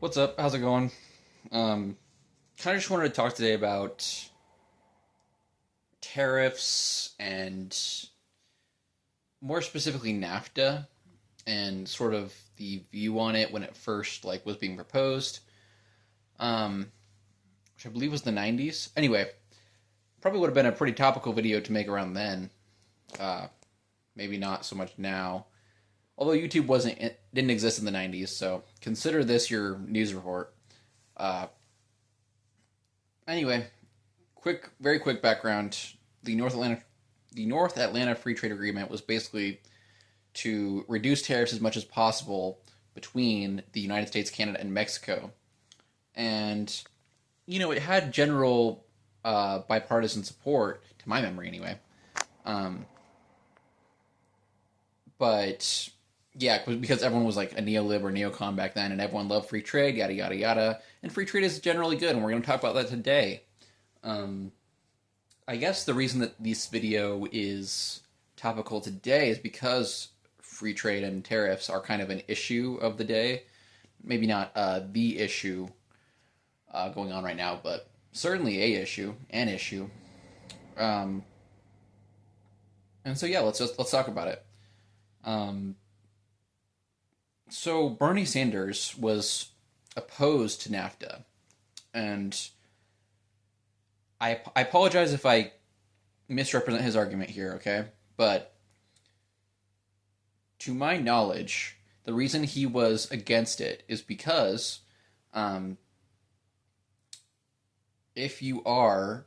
What's up? How's it going? Kind of just wanted to talk today about tariffs and more specifically NAFTA and sort of the view on it when it first was being proposed, um, which I believe was the 90s. Anyway, probably would have been a pretty topical video to make around then. Uh, Maybe not so much now. Although YouTube didn't exist in the 90s, so consider this your news report. Uh, Anyway, very quick background. The North Atlanta Free Trade Agreement was basically to reduce tariffs as much as possible between the United States, Canada, and Mexico. And it had general bipartisan support, to my memory anyway. Um, but yeah, because everyone was like a neolib or neocon back then, and everyone loved free trade, yada yada yada. And free trade is generally good, and we're going to talk about that today. Um, I guess the reason that this video is topical today is because free trade and tariffs are kind of an issue of the day. Maybe not the issue going on right now, but certainly an issue. Um, and so yeah, let's talk about it. Um, so Bernie Sanders was opposed to NAFTA, and I apologize if I misrepresent his argument here, okay? But to my knowledge, the reason he was against it is because um, if you are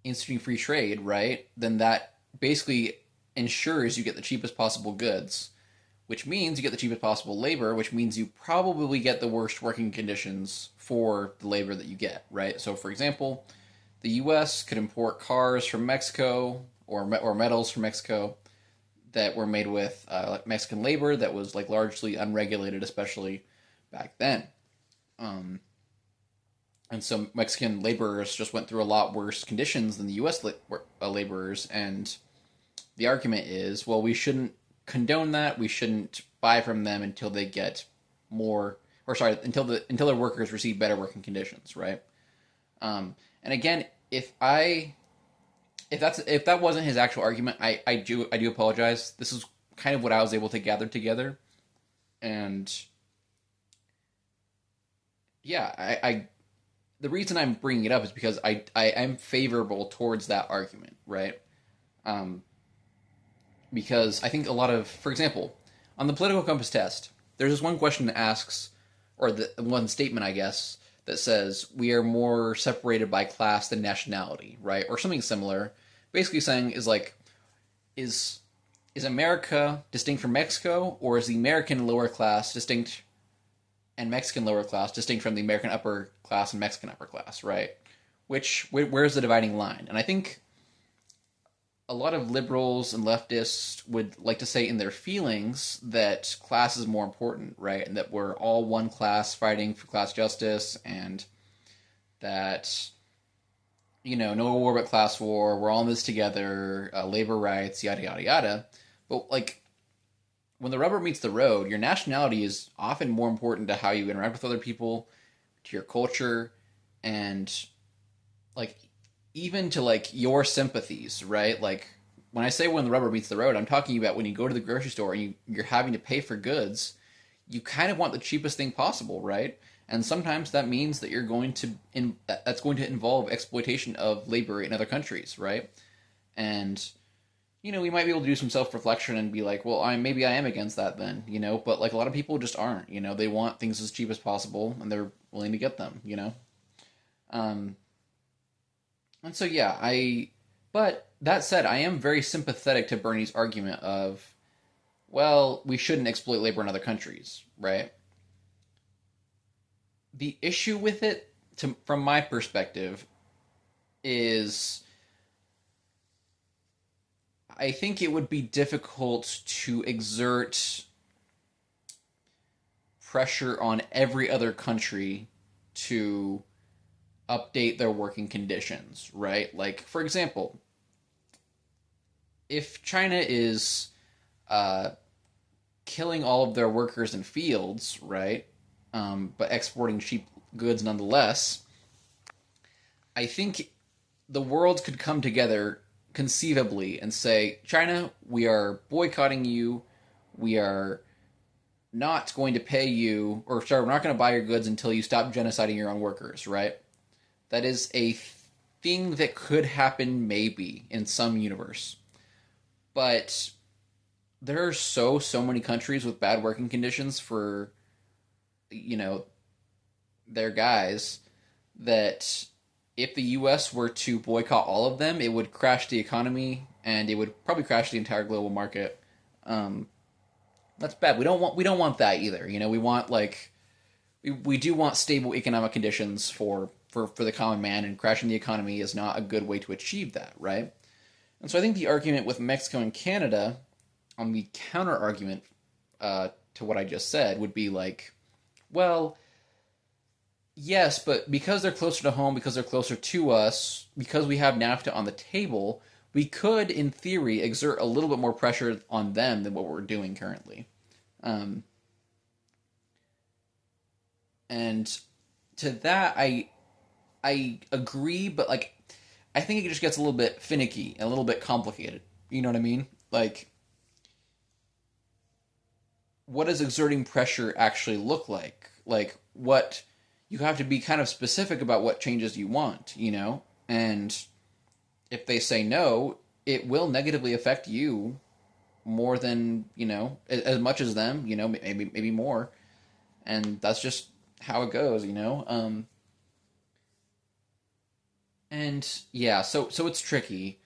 instituting free trade, right, then that basically ensures you get the cheapest possible goods, which means you get the cheapest possible labor, which means you probably get the worst working conditions for the labor that you get, right? So, for example, the U.S. could import cars from Mexico or metals from Mexico that were made with Mexican labor that was largely unregulated, especially back then. Um, and so Mexican laborers just went through a lot worse conditions than the U.S. Laborers, and the argument is, well, we shouldn't condone that. We shouldn't buy from them until they get more, or sorry, until their workers receive better working conditions, right? And again, if that wasn't his actual argument, I do apologize. This is kind of what I was able to gather together, and yeah, I the reason I'm bringing it up is because I am favorable towards that argument, right? Um, because I think a lot of, for example, on the political compass test, there's this one question that asks, or the one statement, I guess, that says we are more separated by class than nationality, right? Or something similar. Basically saying is America distinct from Mexico, or is the American lower class distinct and Mexican lower class distinct from the American upper class and Mexican upper class, right? Where's the dividing line? And I think a lot of liberals and leftists would like to say in their feelings that class is more important, right? And that we're all one class fighting for class justice, and that, no war but class war, we're all in this together, labor rights, yada, yada, yada. But, when the rubber meets the road, your nationality is often more important to how you interact with other people, to your culture, and, even to your sympathies, right? When I say when the rubber meets the road, I'm talking about when you go to the grocery store and you're having to pay for goods, you kind of want the cheapest thing possible, right? And sometimes that means that that's going to involve exploitation of labor in other countries, right? And we might be able to do some self-reflection and be like, well, maybe I am against that then, but a lot of people just aren't, they want things as cheap as possible and they're willing to get them, Um, and so, yeah, but that said, I am very sympathetic to Bernie's argument of, well, we shouldn't exploit labor in other countries, right? The issue with it, from my perspective, is I think it would be difficult to exert pressure on every other country to update their working conditions, right? For example, if China is killing all of their workers in fields, right? but exporting cheap goods nonetheless. I think the world could come together conceivably and say, China, we are boycotting you. We are not going to pay you, or sorry, we're not going to buy your goods until you stop genociding your own workers, right? That is a thing that could happen maybe in some universe. But there are so many countries with bad working conditions for, you know, their guys that if the US were to boycott all of them, it would crash the economy and it would probably crash the entire global market. Um, that's bad. We don't want that either. We want like we do want stable economic conditions for the common man, and crashing the economy is not a good way to achieve that, right? And so I think the argument with Mexico and Canada on the counter argument to what I just said would be like, well, yes, but because they're closer to home, because they're closer to us, because we have NAFTA on the table, we could, in theory, exert a little bit more pressure on them than what we're doing currently. Um, and to that, I agree, but like I think it just gets a little bit finicky and a little bit complicated. You know what I mean? Like, what does exerting pressure actually look like? Like, what you have to be kind of specific about what changes you want, And if they say no, it will negatively affect you more than, as much as them, maybe more. And that's just how it goes. And yeah, so it's tricky.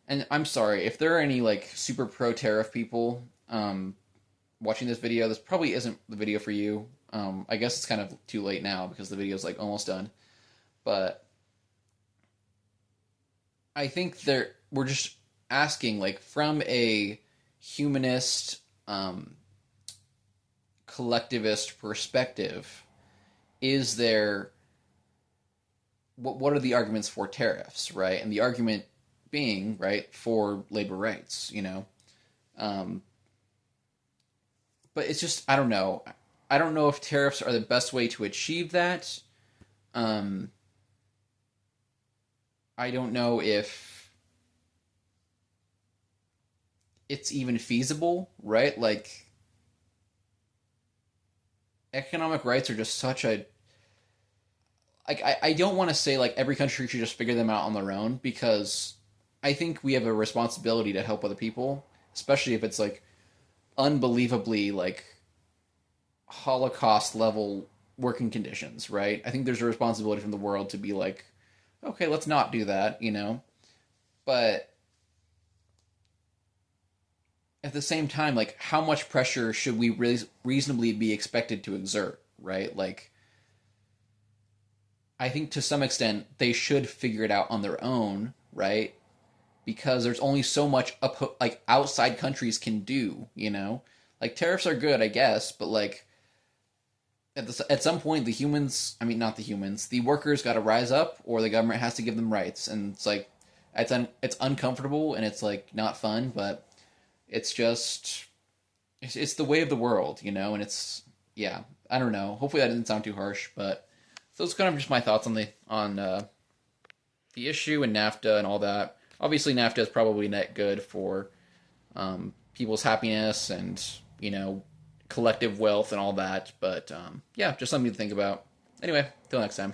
And I'm sorry if there are any like super pro tariff people watching this video. This probably isn't the video for you. I guess it's kind of too late now because the video's like almost done. But I think we're just asking like from a humanist, collectivist perspective, is there what are the arguments for tariffs, right? And the argument being, right, for labor rights. Um, but it's just I don't know. I don't know if tariffs are the best way to achieve that. Um, I don't know if it's even feasible, right? Like economic rights are just such a like I don't want to say like every country should just figure them out on their own, because I think we have a responsibility to help other people, especially if it's like unbelievably like Holocaust level working conditions, right? I think there's a responsibility from the world to be like, okay, let's not do that. But at the same time, like, how much pressure should we really reasonably be expected to exert, right? Like, I think to some extent they should figure it out on their own, right? Because there's only so much like outside countries can do. Like tariffs are good, I guess, but like at some point the humans, I mean not the humans, the workers got to rise up, or the government has to give them rights, and it's like it's uncomfortable and it's like not fun, but it's just it's the way of the world. And it's yeah, I don't know. Hopefully that didn't sound too harsh, but those are kind of just my thoughts on the issue and NAFTA and all that. Obviously, NAFTA is probably net good for people's happiness and collective wealth and all that. But yeah, just something to think about. Anyway, till next time.